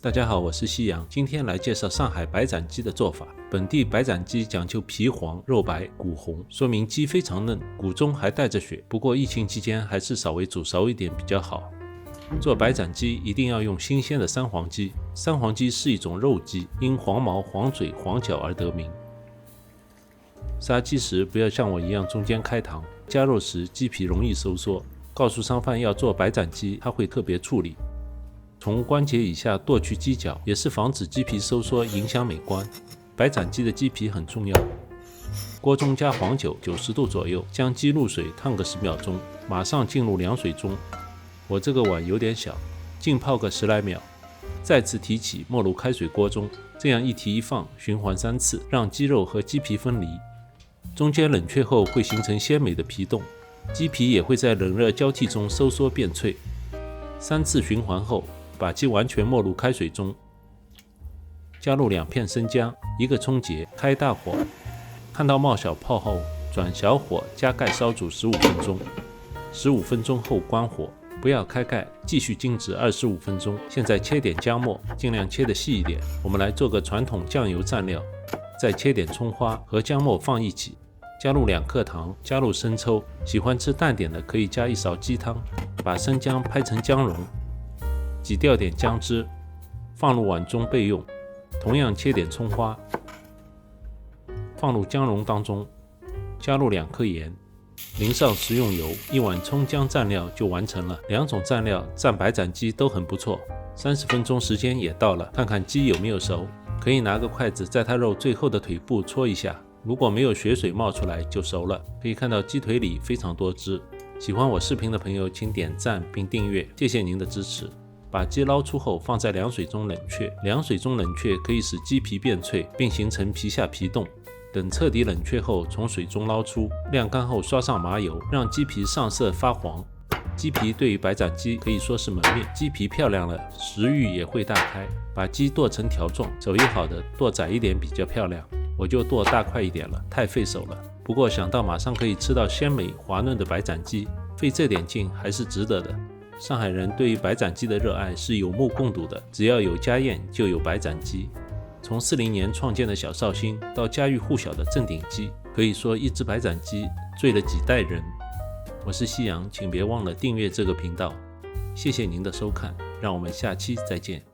大家好，我是西洋，今天来介绍上海白斩鸡的做法。本地白斩鸡讲究皮黄、肉白、骨红，说明鸡非常嫩，骨中还带着血。不过疫情期间还是稍微煮熟一点比较好。做白斩鸡一定要用新鲜的三黄鸡，三黄鸡是一种肉鸡，因黄毛、黄嘴、黄脚而得名。杀鸡时不要像我一样中间开膛，加肉时鸡皮容易收缩。告诉商贩要做白斩鸡，他会特别处理。从关节以下剁去鸡脚，也是防止鸡皮收缩影响美观。白斩鸡的鸡皮很重要。锅中加黄酒90度左右，将鸡入水烫个10秒钟，马上进入凉水中。我这个碗有点小，浸泡个10来秒，再次提起没入开水锅中，这样一提一放，循环3次，让鸡肉和鸡皮分离。中间冷却后会形成鲜美的皮冻，鸡皮也会在冷热交替中收缩变脆。3次循环后，把鸡完全没入开水中，加入2片生姜，1个葱节，开大火，看到冒小泡后，转小火加盖烧煮15分钟。15分钟后关火，不要开盖，继续静置25分钟。现在切点姜末，尽量切得细一点。我们来做个传统酱油蘸料，再切点葱花和姜末放一起，加入2克糖，加入生抽，喜欢吃淡点的可以加1勺鸡汤，把生姜拍成姜蓉。挤掉点姜汁，放入碗中备用。同样切点葱花，放入姜蓉当中，加入2克盐，淋上食用油，1碗葱姜蘸料就完成了。2种蘸料蘸白斩鸡都很不错。30分钟时间也到了，看看鸡有没有熟，可以拿个筷子在它肉最后的腿部戳一下，如果没有血水冒出来就熟了。可以看到鸡腿里非常多汁。喜欢我视频的朋友请点赞并订阅，谢谢您的支持。把鸡捞出后放在凉水中冷却，凉水中冷却可以使鸡皮变脆，并形成皮下皮冻。等彻底冷却后，从水中捞出，晾干后刷上麻油，让鸡皮上色发黄。鸡皮对于白斩鸡可以说是门面，鸡皮漂亮了，食欲也会大开。把鸡剁成条状，手艺好的剁窄一点比较漂亮，我就剁大块一点了，太费手了。不过想到马上可以吃到鲜美滑嫩的白斩鸡，费这点劲还是值得的。上海人对于白斩鸡的热爱是有目共睹的，只要有家宴就有白斩鸡。从40年创建的小绍兴到家喻户晓的正鼎鸡，可以说一只白斩鸡醉了几代人。我是西洋，请别忘了订阅这个频道。谢谢您的收看，让我们下期再见。